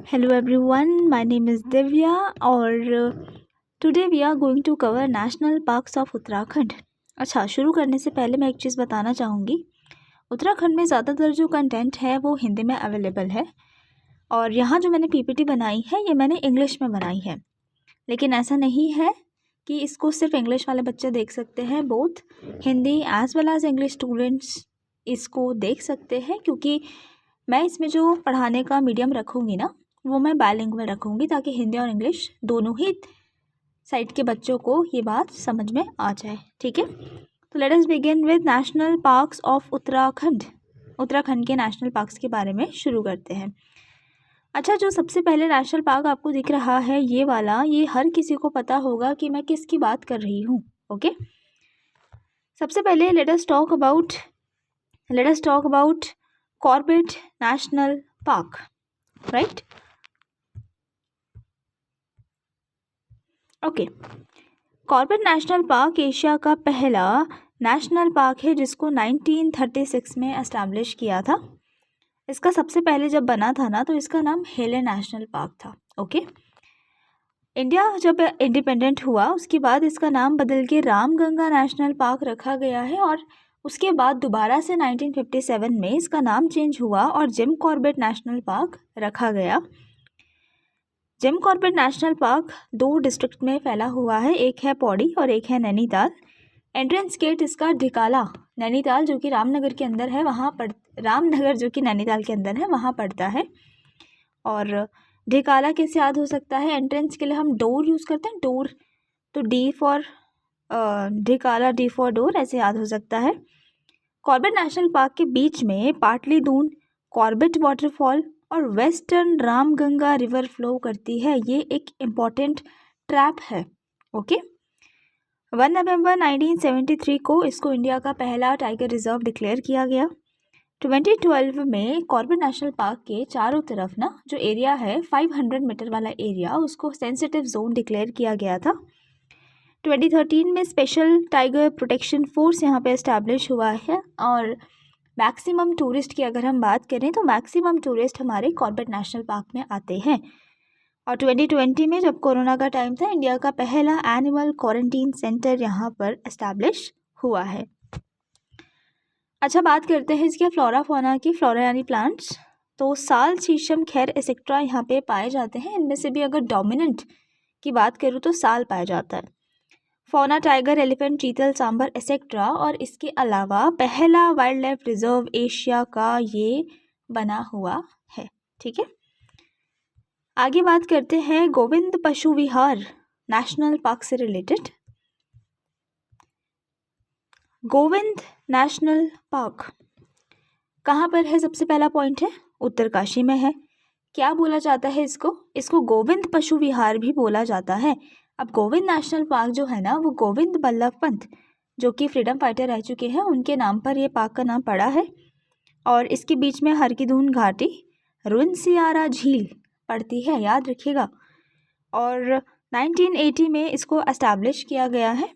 Hello everyone, my name is Divya और today we are going to cover national parks of Uttarakhand. अच्छा, शुरू करने से पहले मैं एक चीज़ बताना चाहूँगी। उत्तराखंड में ज़्यादातर जो कंटेंट है वो हिंदी में अवेलेबल है और यहाँ जो मैंने पीपीटी बनाई है ये मैंने इंग्लिश में बनाई है, लेकिन ऐसा नहीं है कि इसको सिर्फ इंग्लिश वाले बच्चे देख सकते हैं। Both Hindi as well as English students इसको देख सकते हैं, क्योंकि मैं इसमें जो पढ़ाने का मीडियम रखूँगी ना वो मैं बायलिंगुअल रखूँगी, ताकि हिंदी और इंग्लिश दोनों ही साइड के बच्चों को ये बात समझ में आ जाए। ठीक है, तो let us begin with national parks of Uttarakhand. Uttarakhand के नेशनल पार्क्स के बारे में शुरू करते हैं। अच्छा, जो सबसे पहले नेशनल पार्क आपको दिख रहा है ये वाला, ये हर किसी को पता होगा कि मैं किसकी बात कर रही हूँ। ओके, सबसे पहले let us talk about Corbett national park, right. Okay, Corbett national park Asia का पहला नेशनल पार्क है जिसको 1936 में एस्टैब्लिश किया था। इसका सबसे पहले जब बना था ना तो इसका नाम हेले नेशनल पार्क था। ओके, इंडिया जब इंडिपेंडेंट हुआ उसके बाद इसका नाम बदल के रामगंगा नेशनल पार्क रखा गया है और उसके बाद दोबारा से 1957 में इसका नाम चेंज हुआ और जिम कॉर्बेट नेशनल पार्क रखा गया। Jim Corbett national park 2 district में फैला हुआ है, एक है पौड़ी और एक है नैनीताल। एंट्रेंस गेट इसका ढिकाला नैनीताल जो कि रामनगर के अंदर है वहाँ रामनगर जो कि नैनीताल के अंदर है वहाँ पड़ता है। और ढिकाला कैसे याद हो सकता है? एंट्रेंस के लिए हम डोर यूज़ करते हैं, डोर, तो D for Dhikala, D for door, ऐसे याद हो सकता है। कॉर्बेट नेशनल पार्क के बीच में पाटली दून, कॉर्बेट वाटरफॉल और वेस्टर्न रामगंगा रिवर फ्लो करती है। ये एक इम्पॉर्टेंट ट्रैप है। ओके, 1 नवंबर 1973 को इसको इंडिया का पहला टाइगर रिजर्व डिक्लेयर किया गया। 2012 में कॉर्बेट नेशनल पार्क के चारों तरफ ना जो एरिया है 500 मीटर वाला एरिया, उसको सेंसिटिव जोन डिक्लेयर किया गया था। 2013 में स्पेशल टाइगर प्रोटेक्शन फोर्स यहाँ पे एस्टैब्लिश हुआ है और मैक्सिमम टूरिस्ट की अगर हम बात करें तो मैक्सिमम टूरिस्ट हमारे कॉर्बेट नेशनल पार्क में आते हैं। और 2020 में जब कोरोना का टाइम था, इंडिया का पहला एनिमल क्वारंटीन सेंटर यहाँ पर एस्टैब्लिश हुआ है। अच्छा, बात करते हैं इसके फ्लोरा फौना की। फ्लोरा यानी प्लांट्स, तो साल, शीशम, खैर एक्सेट्रा यहाँ पे पाए जाते हैं। इनमें से भी अगर डोमिनेंट की बात करूँ तो साल पाया जाता है। फौना टाइगर, एलिफेंट, चीतल, सांबर एक्सेट्रा। और इसके अलावा पहला वाइल्ड लाइफ रिजर्व एशिया का ये बना हुआ है। ठीक है, आगे बात करते हैं गोविंद पशु विहार नेशनल पार्क से रिलेटेड। गोविंद नेशनल पार्क कहाँ पर है? सबसे पहला पॉइंट है उत्तरकाशी में है। क्या बोला जाता है इसको गोविंद पशु विहार भी बोला जाता है। अब गोविंद नेशनल पार्क जो है ना वो गोविंद बल्लभ पंत जो कि फ्रीडम फाइटर रह चुके हैं उनके नाम पर ये पार्क का नाम पड़ा है। और इसके बीच में हरकीदून घाटी, रुनसियारा झील पड़ती है, याद रखिएगा। और 1980 में इसको एस्टैब्लिश किया गया है।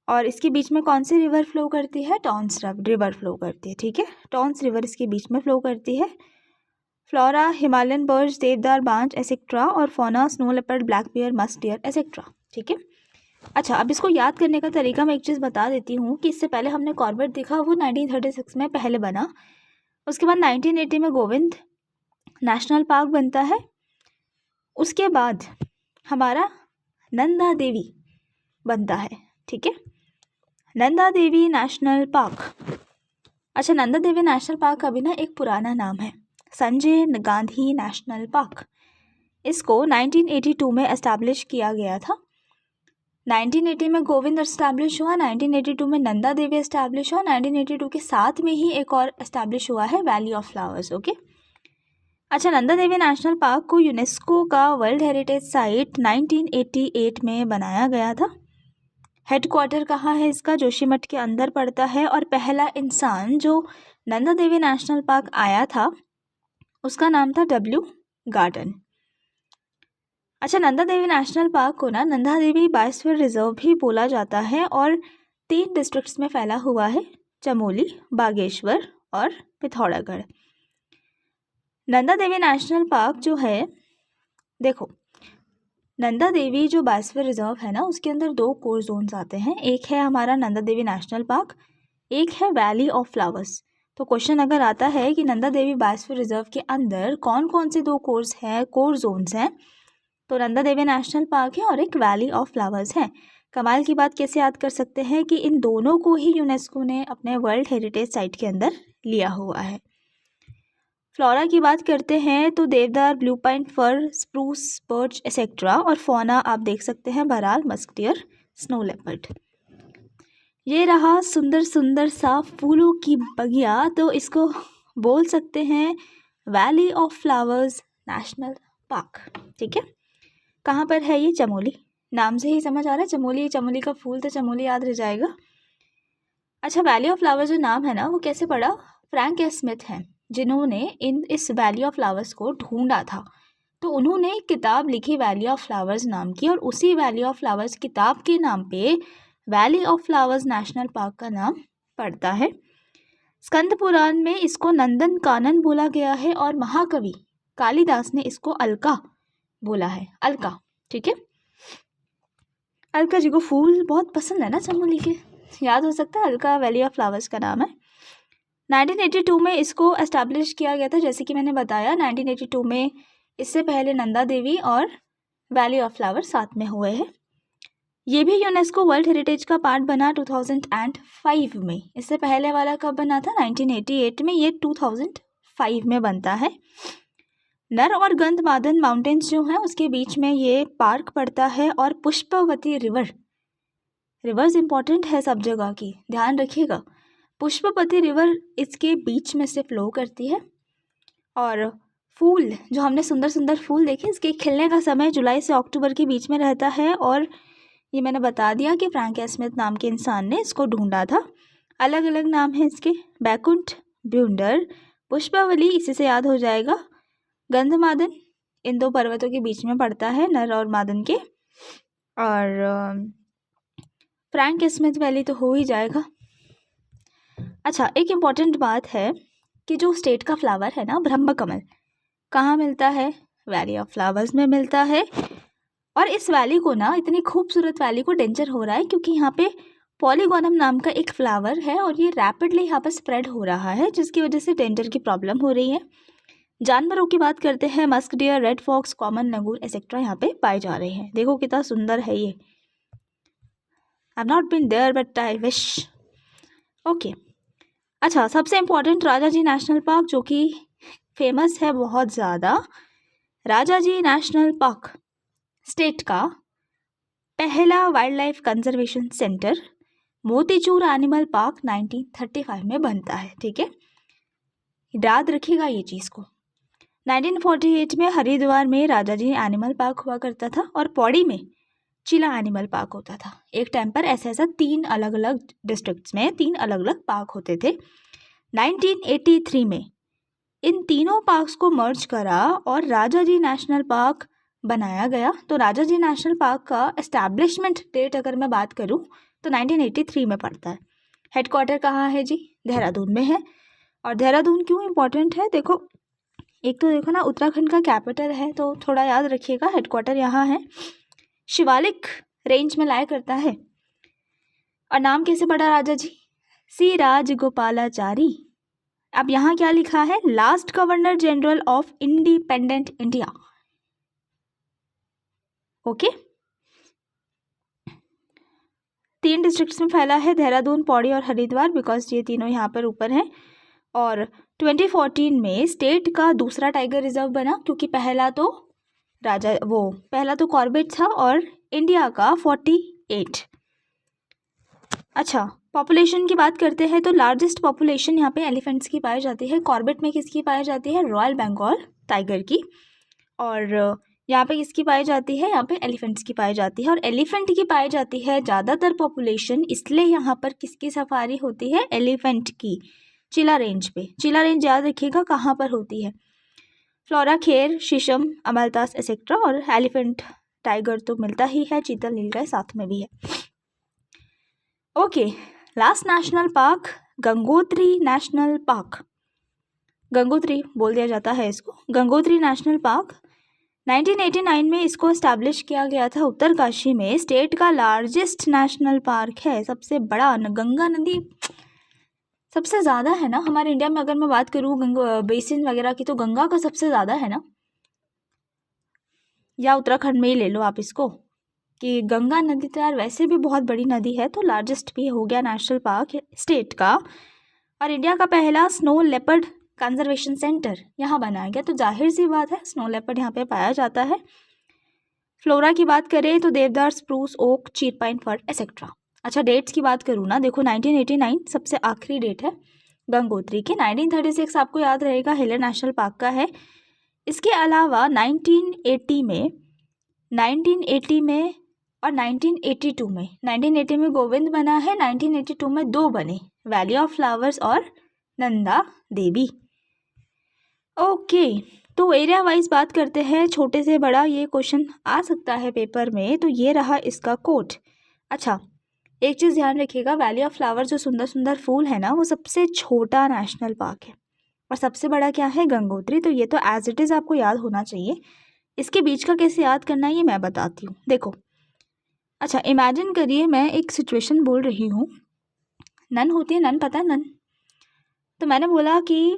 और इसके बीच में कौन सी रिवर फ्लो करती है? टॉन्स रिवर फ्लो करती है। ठीक है, टॉन्स रिवर इसके बीच में फ्लो करती है। फ्लोरा हिमालयन बर्ड्स, देवदार, बांज एक्सेट्रा। और fauna snow leopard, black bear, musk deer etcetera. ठीक है, अच्छा, अब इसको याद करने का तरीका मैं एक चीज़ बता देती हूँ कि इससे पहले हमने कॉर्बेट देखा, वो 1936 में पहले बना। उसके बाद 1980 में गोविंद नेशनल पार्क बनता है। उसके बाद हमारा नंदा देवी बनता है। ठीक है, नंदा देवी नेशनल पार्क। अच्छा, नंदा देवी नेशनल पार्क का भी ना एक पुराना नाम है, संजय गांधी नेशनल पार्क। इसको 1982 में एस्टैब्लिश किया गया था। 1980 में गोविंद एस्टैब्लिश हुआ, 1982 में नंदा देवी एस्टैब्लिश हुआ, 1982 के साथ में ही एक और एस्टैब्लिश हुआ है, वैली ऑफ फ्लावर्स। ओके, अच्छा, नंदा देवी नेशनल पार्क को यूनेस्को का वर्ल्ड हेरिटेज साइट 1988 में बनाया गया था। हेडक्वार्टर कहाँ है इसका? जोशीमठ के अंदर पड़ता है। और पहला इंसान जो नंदा देवी नेशनल पार्क आया था उसका नाम था W गार्डन। अच्छा, नंदा देवी नेशनल पार्क को ना नंदा देवी बायोस्फीयर रिजर्व भी बोला जाता है और 3 डिस्ट्रिक्ट्स में फैला हुआ है, चमोली, बागेश्वर और पिथौरागढ़। नंदा देवी नेशनल पार्क जो है देखो, नंदा देवी जो बायोस्फीयर रिजर्व है ना, उसके अंदर 2 कोर जोन्स आते हैं। एक है हमारा नंदा देवी नेशनल पार्क, एक है वैली ऑफ फ्लावर्स। तो क्वेश्चन अगर आता है कि नंदा देवी बायोस्फीयर रिजर्व के अंदर कौन कौन से 2 कोर जोन्स हैं, तो नंदा देवी नेशनल पार्क है और एक वैली ऑफ फ्लावर्स है। कमाल की बात कैसे याद कर सकते हैं कि इन दोनों को ही यूनेस्को ने अपने वर्ल्ड हेरिटेज साइट के अंदर लिया हुआ है। फ्लोरा की बात करते हैं तो देवदार, ब्लू पाइन, फर, स्प्रूस, बर्च एक्सेट्रा। और फौना आप देख सकते हैं बहरहाल मस्क डियर, स्नो लेपर्ड। ये रहा सुंदर सुंदर सा फूलों की बगिया, तो इसको बोल सकते हैं valley of flowers national park. ठीक है, कहाँ पर है ये? चमोली। नाम से ही समझ आ रहा है चमोली, चमोली का फूल, तो चमोली याद रह जाएगा। अच्छा, वैली ऑफ फ्लावर्स जो नाम है ना, वो कैसे पड़ा? फ्रैंक ए स्मिथ हैं जिन्होंने इस वैली ऑफ फ्लावर्स को ढूंढा था। तो उन्होंने एक किताब लिखी वैली ऑफ फ्लावर्स नाम की, और उसी वैली ऑफ फ्लावर्स किताब के नाम पे valley of flowers national park का नाम पड़ता है। स्कंद पुराण में इसको नंदन कानन बोला गया है, और महाकवि कालिदास ने इसको अलका बोला है। अलका, ठीक है। अलका जी को फूल बहुत पसंद है ना चमोली के, याद हो सकता है अलका वैली ऑफ फ्लावर्स का नाम है। 1982 में इसको एस्टैब्लिश किया गया था, जैसे कि मैंने बताया 1982 में। इससे पहले नंदा देवी और वैली ऑफ फ्लावर्स साथ में हुए हैं। ये भी यूनेस्को वर्ल्ड हेरिटेज का पार्ट बना 2005 में। इससे पहले वाला कब बना था? 1988 में। ये 2005 में बनता है। नर और गंधमादन माउंटेन्स जो हैं उसके बीच में ये पार्क पड़ता है, और पुष्पवती रिवर्स इंपॉर्टेंट है सब जगह की, ध्यान रखिएगा। पुष्पवती रिवर इसके बीच में से फ्लो करती है। और फूल जो हमने सुंदर सुंदर फूल देखे, इसके खिलने का समय जुलाई से अक्टूबर के बीच में रहता है। और ये मैंने बता दिया कि फ्रैंक ए स्मिथ नाम के इंसान ने इसको ढूंढा था। अलग अलग नाम है इसके, बैकुंठ, ब्यूंडर, पुष्पावली, इसी से याद हो जाएगा। गंधमादन इन 2 पर्वतों के बीच में पड़ता है, नर और मादन के। और फ्रैंक ए स्मिथ वैली तो हो ही जाएगा। अच्छा, एक इम्पॉर्टेंट बात है कि जो स्टेट का फ्लावर है ना, ब्रह्म कमल, कहाँ मिलता है? वैली ऑफ फ्लावर्स में मिलता है। और इस वैली को ना, इतनी खूबसूरत वैली को डेंजर हो रहा है क्योंकि यहाँ पे पॉलीगोनम नाम का एक फ्लावर है, और ये रैपिडली यहाँ पर स्प्रेड हो रहा है, जिसकी वजह से डेंजर की प्रॉब्लम हो रही है। जानवरों की बात करते हैं, musk deer, red fox, common langur etcetera यहाँ पे पाए जा रहे हैं। देखो कितना सुंदर है ये। I have not been there but I wish. Okay, अच्छा, सबसे इम्पोर्टेंट राजाजी नेशनल पार्क, जो कि फेमस है बहुत ज़्यादा। राजाजी नेशनल पार्क स्टेट का पहला wild life conservation centre Motichur animal park 1935 में बनता है। ठीक है, याद रखिएगा ये चीज़ को। 1948 में हरिद्वार में राजाजी एनिमल पार्क हुआ करता था, और पौड़ी में चिला एनिमल पार्क होता था। एक टाइम पर ऐसा 3 अलग अलग डिस्ट्रिक्ट्स में 3 अलग अलग पार्क होते थे। 1983 में इन तीनों पार्क्स को मर्ज करा और राजाजी नेशनल पार्क बनाया गया। तो राजाजी नेशनल पार्क का एस्टैब्लिशमेंट डेट अगर मैं बात करूं तो 1983 में पड़ता है। हेडक्वार्टर कहाँ है जी? देहरादून में है। और देहरादून क्यों इम्पोर्टेंट है? देखो, एक तो देखो ना, उत्तराखंड का कैपिटल है, तो थोड़ा याद रखिएगा, हेडक्वार्टर यहाँ है। शिवालिक रेंज में लाया करता है। और नाम कैसे पड़ा राजा जी? सी राजगोपालाचारी। अब यहाँ क्या लिखा है? Last governor general of independent India. Okay, 3 districts में फैला है, देहरादून, पौड़ी और हरिद्वार, बिकॉज ये तीनों यहाँ पर ऊपर हैं। और 2014 में स्टेट का दूसरा टाइगर रिजर्व बना, क्योंकि पहला तो कॉर्बेट था, और इंडिया का 48। अच्छा, पॉपुलेशन की बात करते हैं तो लार्जेस्ट पॉपुलेशन यहाँ पे एलिफेंट्स की पाई जाती है। कॉर्बेट में किसकी पाई जाती है? रॉयल बंगाल टाइगर की। और यहाँ पे किसकी पाई जाती है? यहाँ पे एलिफेंट्स की पाई जाती है। और एलिफेंट की पाई जाती है ज़्यादातर पॉपुलेशन, इसलिए यहाँ पर किसकी सफारी होती है? एलिफेंट की। चिला रेंज पे। चिला रेंज याद रखिएगा कहाँ पर होती है। फ्लोरा खेर, शीशम, अमलतास एक्सेट्रा। और एलिफेंट टाइगर तो मिलता ही है, चीतल नीलगाय साथ में भी है। Okay, last national park Gangotri national park. Gangotri बोल दिया जाता है इसको। गंगोत्री नेशनल पार्क 1989 में इसको इस्टेब्लिश किया गया था उत्तरकाशी में। स्टेट का लार्जेस्ट नेशनल पार्क है, सबसे बड़ा। गंगा नदी सबसे ज़्यादा है ना हमारे इंडिया में। अगर मैं बात करूँ गंगा बेसिन वगैरह की, तो गंगा का सबसे ज़्यादा है ना, या उत्तराखंड में ही ले लो आप इसको, कि गंगा नदी तो यार वैसे भी बहुत बड़ी नदी है, तो लार्जेस्ट भी हो गया नेशनल पार्क स्टेट का। और इंडिया का पहला स्नो लेपर्ड कंजर्वेशन सेंटर यहाँ बनाया गया, तो जाहिर सी बात है स्नो लेपर्ड यहाँ पे पाया जाता है। फ्लोरा की बात करें तो देवदार, स्प्रूस, ओक, चीर पाइन, फर एक्सेट्रा। अच्छा, डेट्स की बात करूँ ना, देखो 1989 सबसे आखिरी डेट है गंगोत्री की। 1936 आपको याद रहेगा हिलर नेशनल पार्क का है। इसके अलावा 1980 में और 1982 में गोविंद बना है, 1982 में 2 बने, वैली ऑफ फ्लावर्स और नंदा देवी। ओके, तो एरिया वाइज बात करते हैं, छोटे से बड़ा ये क्वेश्चन आ सकता है पेपर में, तो ये रहा इसका कोड। अच्छा, एक चीज़ ध्यान रखिएगा, वैली ऑफ फ्लावर जो सुंदर सुंदर फूल है ना, वो सबसे छोटा नेशनल पार्क है, और सबसे बड़ा क्या है, गंगोत्री। तो ये तो एज इट इज़ आपको याद होना चाहिए। इसके बीच का कैसे याद करना है ये मैं बताती हूँ, देखो। अच्छा, इमेजिन करिए मैं एक सिचुएशन बोल रही हूँ। नन होती है, नन पता है नन, तो मैंने बोला कि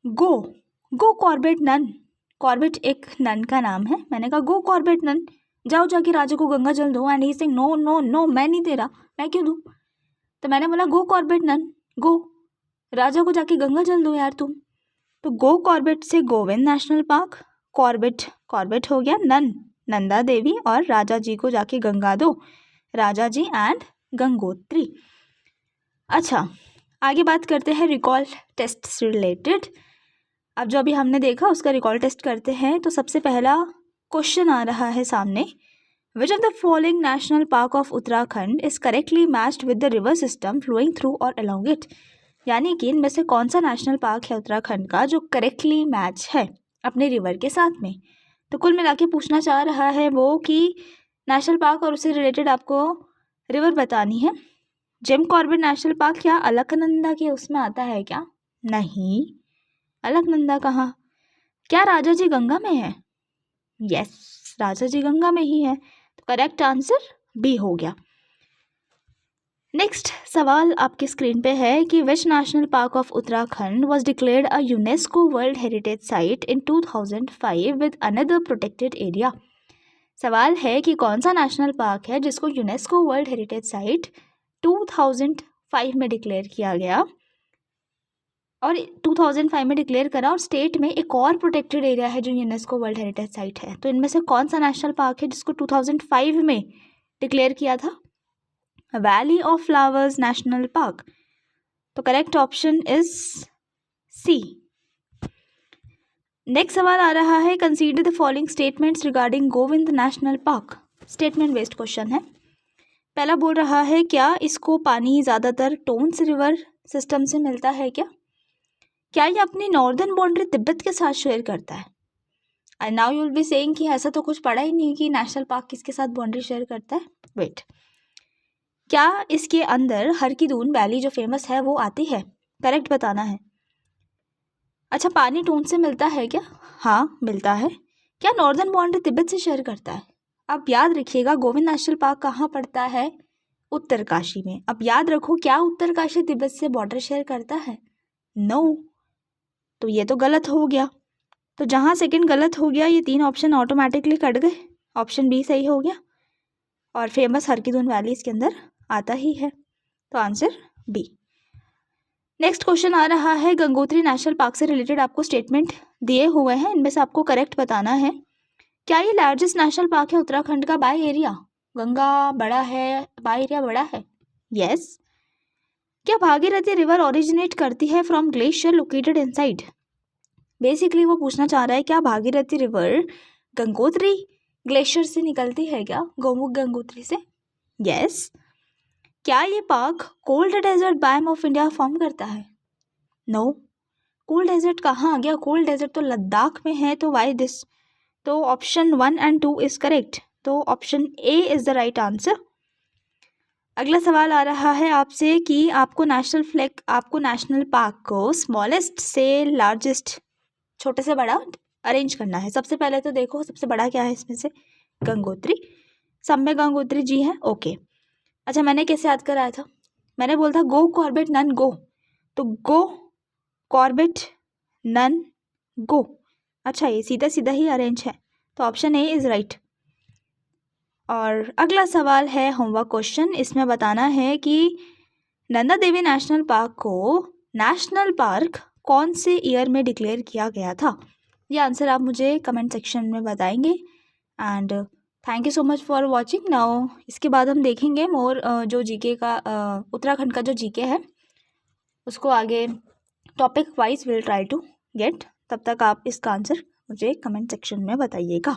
गो कॉर्बेट नन। कॉर्बेट एक नन का नाम है। मैंने कहा गो कॉर्बेट नन, जाओ जाके राजा को गंगा जल दो। And he saying no no no, मैं नहीं दे रहा, मैं क्यों दूँ। तो मैंने बोला गो कॉर्बेट नन, गो, राजा को जाके गंगा जल दो यार तुम। तो गो कॉर्बेट से गोविंद नेशनल पार्क, कॉर्बेट हो गया, नन नंदा देवी, और राजा जी को जाके गंगा दो, राजा जी एंड गंगोत्री। अच्छा, आगे बात करते हैं रिकॉल टेस्ट से रिलेटेड। अब जो अभी हमने देखा उसका रिकॉल टेस्ट करते हैं। तो सबसे पहला क्वेश्चन आ रहा है सामने, which of the following national park of Uttarakhand is correctly matched with the river system flowing through और अलोंग इट। यानी कि इनमें से कौन सा नेशनल पार्क है उत्तराखंड का जो करेक्टली मैच है अपने रिवर के साथ में। तो कुल मिला के पूछना चाह रहा है वो कि नेशनल पार्क और उससे रिलेटेड आपको रिवर बतानी है। जिम कॉर्बेट नेशनल पार्क क्या अलकनंदा के उसमें आता है क्या? नहीं, अलकनंदा कहाँ। क्या राजा जी गंगा में है? यस, राजा जी गंगा में ही है, तो करेक्ट आंसर बी हो गया। नेक्स्ट सवाल आपकी स्क्रीन पे है कि which national park of Uttarakhand was declared a UNESCO world heritage site in 2005 with another protected area. सवाल है कि कौन सा नेशनल पार्क है जिसको यूनेस्को वर्ल्ड हेरिटेज साइट 2005 में डिक्लेयर किया गया, और 2005 में डिक्लेयर करा, और स्टेट में एक और प्रोटेक्टेड एरिया है जो यूनेस्को वर्ल्ड हेरिटेज साइट है। तो इनमें से कौन सा नेशनल पार्क है जिसको 2005 में डिक्लेयर किया था? Valley of flowers national park. तो correct option is C. Next सवाल आ रहा है, consider the following statements regarding Govind national park. Statement based question है। पहला बोल रहा है, क्या इसको पानी ज़्यादातर टोन्स रिवर सिस्टम से मिलता है क्या ये अपनी नॉर्दर्न बाउंड्री तिब्बत के साथ शेयर करता है? And now you will be saying कि ऐसा तो कुछ पड़ा ही नहीं कि नेशनल पार्क किसके साथ बाउंड्री शेयर करता है। वेट, क्या इसके अंदर हर की दून वैली जो फेमस है वो आती है? करेक्ट बताना है। अच्छा, पानी टोन से मिलता है क्या? हाँ मिलता है। क्या नॉर्दर्न बाउंड्री तिब्बत से शेयर करता है? अब याद रखिएगा गोविंद नेशनल पार्क कहाँ पड़ता है? उत्तरकाशी में। अब याद रखो, क्या उत्तरकाशी तिब्बत से बॉर्डर शेयर करता है? नो, तो ये तो गलत हो गया। तो जहाँ सेकंड गलत हो गया, ये 3 ऑप्शन ऑटोमेटिकली कट गए, ऑप्शन बी सही हो गया, और फेमस हरकी-दून वैली इसके अंदर आता ही है, तो आंसर बी। नेक्स्ट क्वेश्चन आ रहा है, गंगोत्री नेशनल पार्क से रिलेटेड आपको स्टेटमेंट दिए हुए हैं, इनमें से आपको करेक्ट बताना है। क्या ये लार्जेस्ट नेशनल पार्क है उत्तराखंड का बाय एरिया? गंगा बड़ा है, बाय एरिया बड़ा है। यस। क्या भागीरथी रिवर ओरिजिनेट करती है from glacier located inside? Basically वो पूछना चाह रहा है, क्या भागीरथी रिवर गंगोत्री ग्लेशियर से निकलती है क्या, गोमुख गंगोत्री से? यस। क्या ये park cold desert biome of India form करता है? नो, कोल्ड डेजर्ट कहाँ आ गया, कोल्ड डेजर्ट तो लद्दाख में है, तो वाई दिस। तो ऑप्शन 1 एंड 2 इज करेक्ट, तो option A is the right answer. अगला सवाल आ रहा है आपसे कि आपको नेशनल पार्क को स्मॉलेस्ट से लार्जेस्ट, छोटे से बड़ा, अरेंज करना है। सबसे पहले तो देखो सबसे बड़ा क्या है इसमें से, गंगोत्री। सब में गंगोत्री जी है, ओके। अच्छा मैंने कैसे याद कराया था, मैंने बोला था गो कॉर्बेट नन गो, तो गो कॉर्बेट नन गो। अच्छा ये सीधा सीधा ही अरेंज है, तो ऑप्शन ए इज़ राइट। और अगला सवाल है होमवर्क क्वेश्चन, इसमें बताना है कि नंदा देवी नेशनल पार्क को नेशनल पार्क कौन से ईयर में डिक्लेयर किया गया था। ये आंसर आप मुझे कमेंट सेक्शन में बताएंगे। And thank you so much for watching. Now इसके बाद हम देखेंगे मोर जो जीके का उत्तराखंड का जो जीके है उसको आगे topic wise will try to get. तब तक आप इसका आंसर मुझे कमेंट सेक्शन में बताइएगा।